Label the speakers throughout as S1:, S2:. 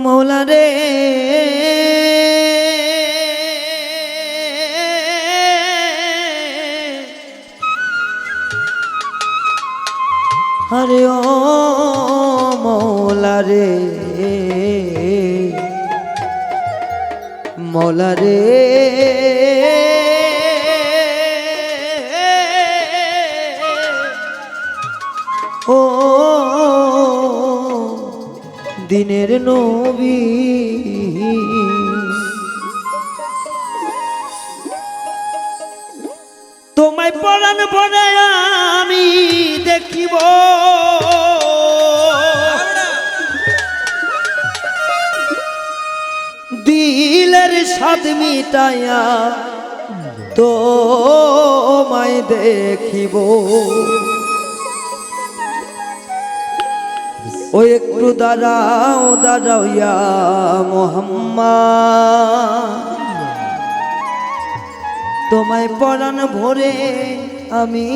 S1: মৌলা রে আরে ও মৌলা রে মৌলা রে ও দিনের নবী তোমায় পরাণ পরে আমি দেখিব দিলের স্বাদ মিটাইয়া তোমায় দেখিব ও একটু দাঁড়াও দাঁড়াও ইয়া মুহাম্মদ তোমায় পরাণ ভরে আমি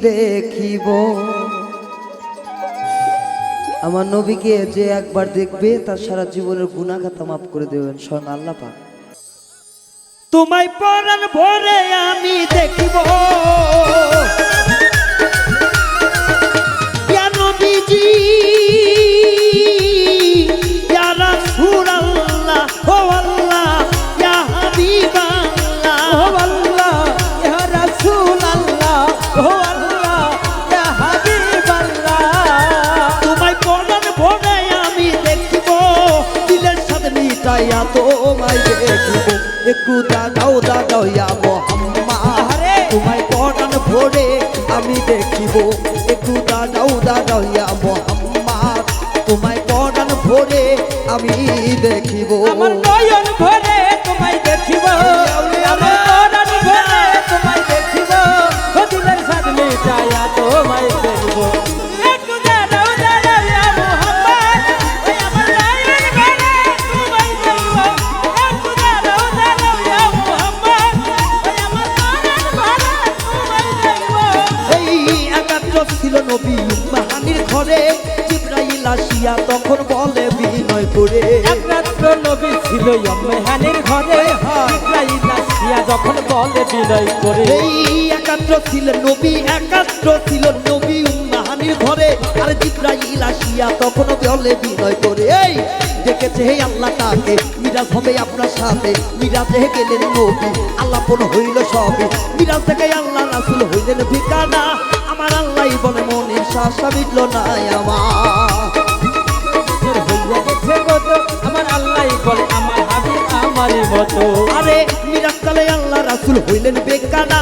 S1: দেখিব আমার নবীকে যে একবার দেখবে তার সারা জীবনের গুনাহ খাতা মাফ করে দেবেন স্বয়ং আল্লাহ পাক তোমায় পরাণ ভরে আমি দেখিব ইয়া নবীজি ইয়া রাসূলুল্লাহ ও আল্লাহ ইয়া হাবিবাল্লাহ ও আল্লাহ ইয়া রাসূলুল্লাহ ও আল্লাহ ইয়া হাবিবাল্লাহ তোমায় পরাণ ভরে আমি দেখিব দিলের সাথে মিটাইয়া তোমায় দেখিব একটু দাঁড়াও দাঁড়াও ইয়া মুহাম্মদ তোমায় পরাণ ভরে আমি দেখিব একটু দাঁড়াও দাঁড়াও ইয়া মুহাম্মদ তোমায় পরাণ ভরে আমি দেখিব
S2: আমার নয়ন ভরে তোমায় দেখিব আমার পরাণ ভরে তোমায় দেখিব ও দিলের স্বাদ মিটাইয়া তোমায় দেখিব একটু দাঁড়াও দাঁড়াও ইয়া মুহাম্মদ ওই আমার নয়ন ভরে তোমায় দেখিব একটু দাঁড়াও দাঁড়াও ইয়া মুহাম্মদ ওই আমার পরাণ ভরে তোমায় দেখিব
S1: এই একাত্র ছিল নবী উম্মাহানির ঘরে জিবরাইল আসিয়া তখন বলে বিনয় করে
S2: একমাত্র নবী ছিল ইম্মেহানের ঘরে ইসরাইল আসিয়া যখন বলে বিনয় করে
S1: এই একাত্র ছিল নবী উম্মাহানির ঘরে আর জিবরাইল আসিয়া তখন বলে বিনয় করে এই দেখেছে হে আল্লাহ তাকে মিরাজ হবে আপনার সাথে মিরাজে গেলেন নবী আল্লাহ পন হইল সবে মিরাজ থেকে আল্লাহ রাসূল হইলেন ঠিকানা আমার আল্লাহই বলে মনের আশা মিটল না
S2: আমার আল্লাহ বলে আমার হাবিব আমারই মতো
S1: আরে মিরাজ কালে আল্লাহ রাসূল হইলেন বেকানা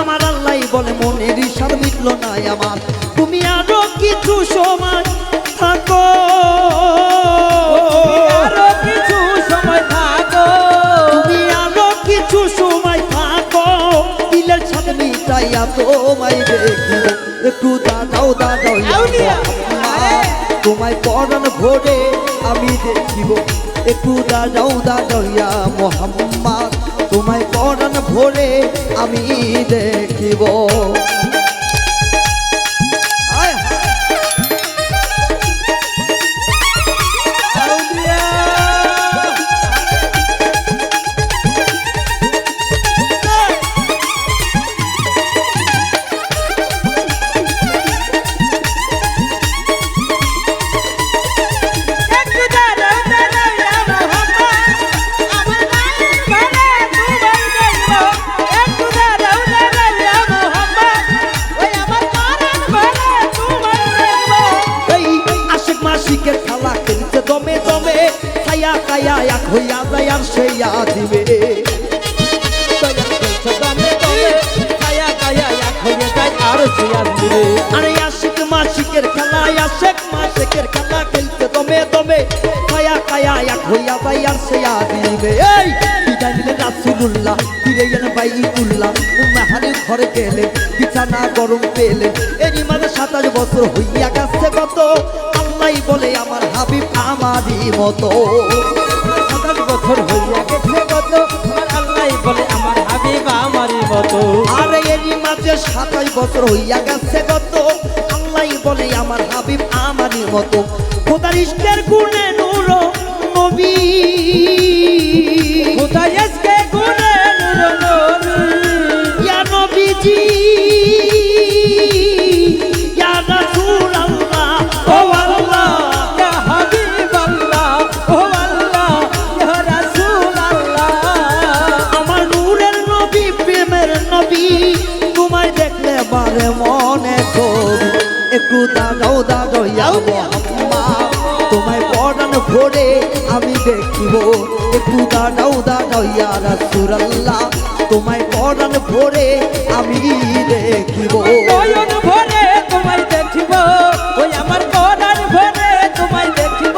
S1: আমার আল্লাহই বলে মনের আশা মিটল না আমার তুমি আরো কিছু সময় থাকো
S2: আরো কিছু সময় থাকো
S1: তুমি আরো কিছু সময় থাকো দিলের সাথে মিটাইয়া তোমায় দেখিব একটু দাঁড়াও দাঁড়াও ইয়া মুহাম্মদ তোমায় পরাণ ভরে আমি দেখিব একটু দাঁড়াও দাঁড়াও ইয়া মুহাম্মদ তোমায় পরাণ ভরে আমি দেখিব দমে দমে ছায়া কায়া এক হইয়া যায় আর সেইয়া দিবে আরে আশিক মাসিকের খেলা আশেক মাসিকের খেলা খেলতে দমে দমে ছায়া কায়া এক হইয়া যায় আর সেইয়া দিবে এই বিদায় নিলেন রাসূলুল্লাহ ফিরে গেলেন বাইতুল্লাহ উম্মাহানির ঘরে গেলেন বিছানা গরম পেলেন এরই মাঝে 27 বছর হইয়া গেছে কত আল্লাহই বলে আমার হাবিব আমারই মতো
S2: 27 বছর হইয়া গেছে কত আমার আল্লাহই বলে আমার হাবিব আমারই মতো
S1: আরে এরই মাঝে 27 বছর হইয়া গেছে কত আল্লাহই বলে আমার হাবিব আমারই মতো খোদার ইশকের গুণে নূর নবী ভরে আমি দেখিব একটু দাঁড়াও দাঁড়াও ইয়া রাসূলুল্লাহ তোমায় পরাণ ভরে আমি দেখিব
S2: নয়ন ভরে তোমায় দেখিব ওই আমার পরাণ ভরে তোমায় দেখিব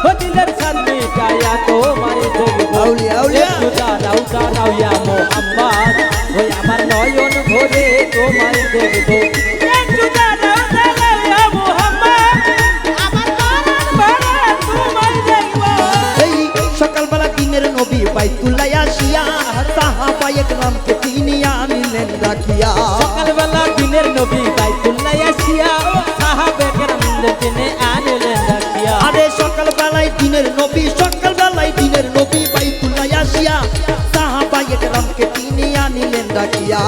S2: ও দিলের সামনে গায়া তোমায় দেখিব
S1: আউলিয়া আউলিয়া
S2: একটু দাঁড়াও দাঁড়াও ইয়া মোহাম্মদ ওই আমার নয়ন ভরে তোমায় দেখব একটু দাঁড়াও দাঁড়াও ইয়া মোহাম্মদ আমার নয়ন ভরে তোমায় দেখব
S1: এই সকালবেলা দিনের নবী বাইতুল্লাহ আসিয়া সাহাবা একরামকে চিনিয়া আনিলেন রাখিয়া
S2: সকালবেলা দিনের নবী বাইতুল্লাহ আসিয়া সাহাবে কেরামদের টেনে আনলেন রাখিয়া
S1: আরে সকালবেলায় দিনের নবী বাইতুল্লাহ আসিয়া সাহাবা একরামকে চিনিয়া আনিলেন রাখিয়া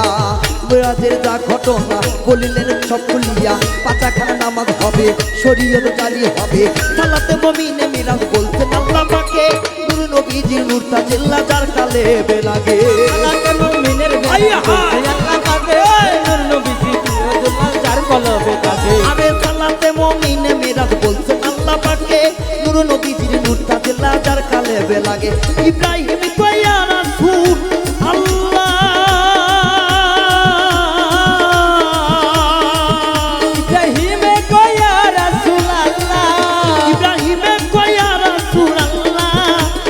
S1: মিরাজের যা ঘটনা বলিলেন সব খুলিয়া পাঁচাখানা নামাজ হবে শরীয়ত জারি হবে সালাতে মুমিনে মিরাজ বলছেন আল্লাহ পাকে নূর নবীজির নূরটা জিল্লা যার কালে বেলাগে
S2: আল্লাহকে মুমিনের
S1: আইয়া!
S2: আল্লাহ পাকে নূর নবীজি আব্দুল্লাহ যার কলবে থাকে
S1: আরে সালাতে মুমিনে মিরাজ বলছেন আল্লাহ পাকে নূর নবীজির নূরটা জিল্লা যার কালে বেলাগে ইব্রাহিম কয়া রাসূল আল্লাহ
S2: ইব্রাহিমে কয়া রাসূলুল্লাহ
S1: ইব্রাহিমে কয়া রাসূলুল্লাহ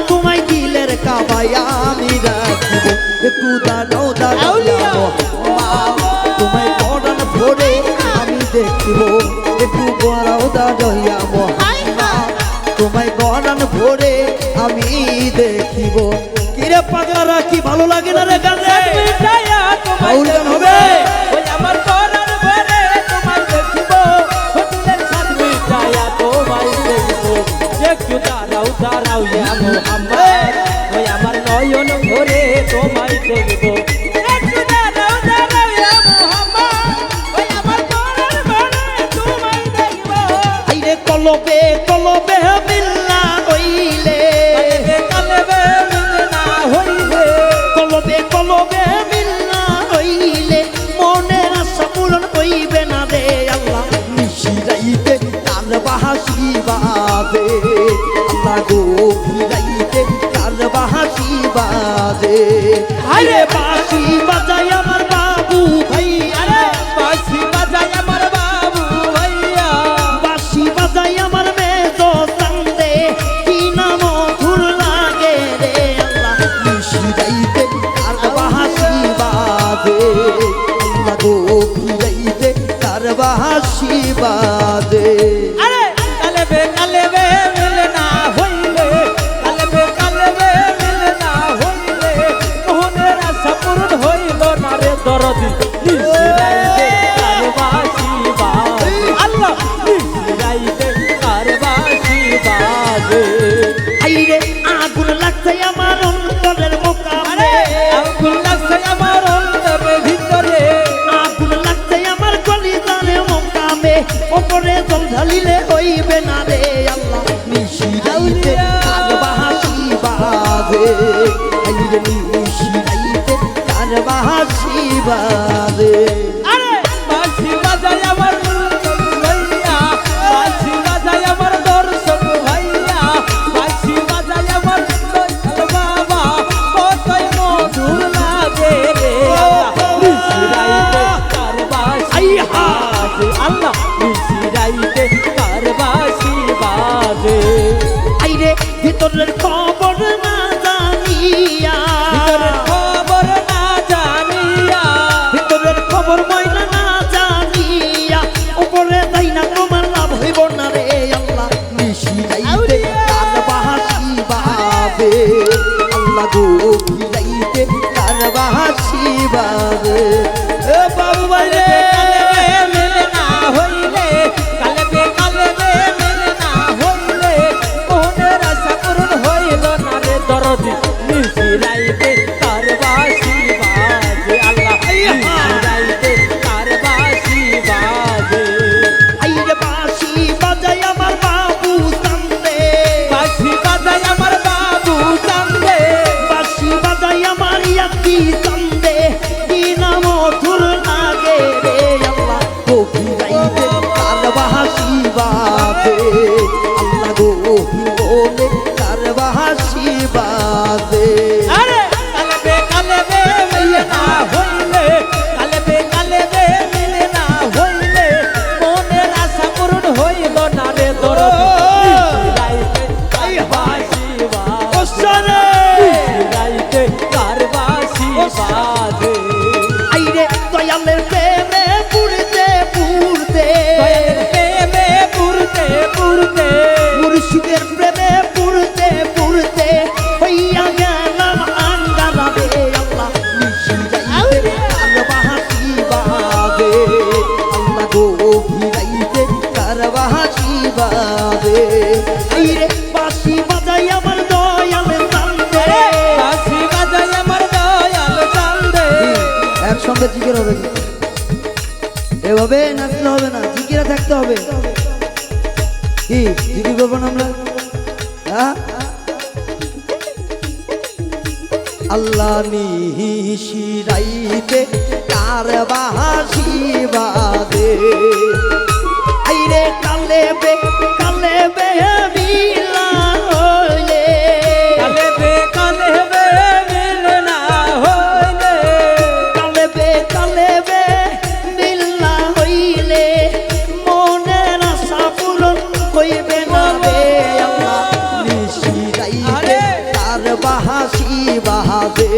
S1: তোমায় দিলের কাবায় আমি রাখিব একটু দাঁড়াও দাঁড়াও
S2: আউলিয়া!
S1: মোহাম্মদ তোমায় পরাণ ভরে আমি দেখিব একটু দাঁড়াও দাঁড়াইয়া মোহাম্মদ তোমায় পরাণ ভরে আমি দেখিব কিরে পাগলারা কি ভালো লাগে না রে গানে
S2: মিটায়া তোমায়
S1: বাউল গান হবে?
S2: ওই আমার পরাণ ভরে তোমায় দেখিব ও দিলের সাথ মিটায়া তোমায় দেখিব একটু দাঁড়াও দাঁড়াও ইয়া মোহাম্মদ ওই আমার নয়ন ভরে তোমায় দেখিব একটু দাঁড়াও দাঁড়াও ইয়া মোহাম্মদ ওই আমার পরাণ ভরে তোমায় দেখিব
S1: আইরে কলবে কলবে মিল্লা হইলে
S2: কালবে মিলনা হইবে
S1: কলবে কলবে মিল্লা হইলে মনের আশা পূরণ হইবে না রে আল্লাহ নিশিরাইতে কার বাহাসি বাজে আল্লাহ গো ফিরাইতে কার বাহাসি বাজে আরে বাঁশি বাজাই আমার বাবু ভাইয়া
S2: আরে বাঁশি বাজায় আমার বাবু ভাইয়া
S1: বাঁশি বাজাই আমার মেজো সান্দে কি নাম ধুর লাগে রে আল্লাহ নিশিরাইতে কার বাহাসি বাজে আল্লাহ গো ফিরাইতে কার বাহাসি বাজে
S2: আরে কালবে কালবে মিলনা হইলে কালবে কালবে মিলনা হইলে মোহনের আশা পূরণ হইল না রে দরদি নিশিরাইতে কারবাসি বাজে আল্লাহ নিশিরাইতে কারবাসি বাজে
S1: আইরে আগুন লাগছে আমার অন্তরের
S2: আরে
S1: মোকামে
S2: আগুন লাগছে আমার অন্তরের ভিতরে
S1: আগুন লাগছে আমার কলিজারে মোকামে ওপরে জল ঢালিলে হইবে না রে আল্লাহ নিশিরাইতে কার বাহাসি বাজে আইরে নিশিরাইতে কার বাহাসি বাজে
S2: আরে বাঁশি বাজায় আমার দর্শক ভাইয়া বাঁশি বাজায় আমার দর্শক ভাইয়া বাঁশি বাজায় আমার দয়াল বাবা কতই মধুর লাগে রে নিশিরাইতে কার বাঁশি বাজে আল্লাহ নিশিরাইতে কার বাঁশি বাজে
S1: আইরে ভিতরের খবর না জানিয়া
S2: ভিতরের খবর না জানিয়া
S1: ভিতরের খবর ময়না না জানিয়া উপরে যাই না তোমার লাভ হইব না রে আল্লাহ নিশিরাইতে
S2: আউলিয়া!
S1: কার বাহাসি বাজে আল্লাহ গো ফিরাইতে কার বাহাসি বাজে এ বাবু ভাই রে
S2: কালবে মিলনা হইলে কালবে কালবে মিলনা হইলে মোহনের আশা পূরণ হইল না রে দরদি নিশিরাইতে কারবাসি বাজে আল্লাহ নিশিরাইতে কারবাসি বাজে
S1: আইরে বাঁশি বাজাই আমার বাবু সামনে
S2: বাঁশি বাজায় আমার বাবু চান্দে
S1: বাঁশি বাজাই আমার ইয়াতি সামনে কি নাম ধুর না বাহাসি বাজে
S2: আরে কালেবে মিলে না হইলে কালেবে মিলে না হইলে মনের আশা পূরণ হইল না রে তোর রাইতে কারবাসি
S1: ওসারে
S2: রাইতে কারবাসি বাজে
S1: আইরে দয়ালের প্রেমে পুরতে পুরতে
S2: প্রেমে পুরতে পুরতে
S1: মুর্শিদের প্রেমে পুরতে পুরতে হইয়া গেলাম আঙ্গারা রে আল্লাহ নিশিরাইতে কারবাহাসি বাজে আল্লাহ গো ভিড়াইতে কারবাহাসি বাজে আইরে বাঁশি বাজাই আমার দয়ালের কান্দে
S2: বাঁশি বাজায় আমার দয়াল কান্দে
S1: একসঙ্গে জিকির হবে কি? এভাবে নাচলে হবে না, জিকিরে থাকতে হবে। কি জিকির করবো না আমরা? হ্যাঁ? আল্লাহ নিশিরাইতে কার বাহাসি বাজে আইরে কালেবে মিলা হইলে
S2: কালেবে মিলে না হইলে
S1: কালেবে মিল্লা হইলে মনের আশা পূরণ হইবে না রে আল্লাহ নিশিরাইতে তার বাহাসি বাজে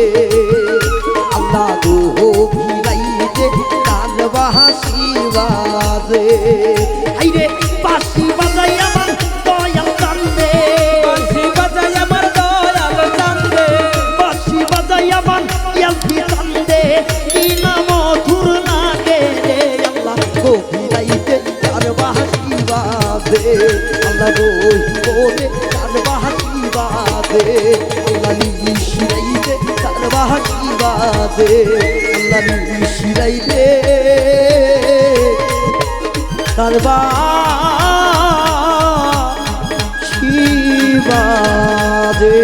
S1: আল্লাহ গো ভিড়াইতে তার বাহাসি বাজে আইরে বাঁশি বাজাই আমার দয়াল কান্দে
S2: বাঁশি বাজায় আমার দয়াল কান্দে
S1: বাঁশি বাজাই আমার ইয়ালফি কান্দে কি নাম মধুর লাগে রে আল্লাহ গো ভিড়াইতে তার বাহাসি বাজে আল্লাহ গো বলে তার বাহাসি বাজে আল্লাহ নিশিরাইতে তার বাহাসি বাজে আল্লাহ নিশিরাইতে তার বাহাসি বাজে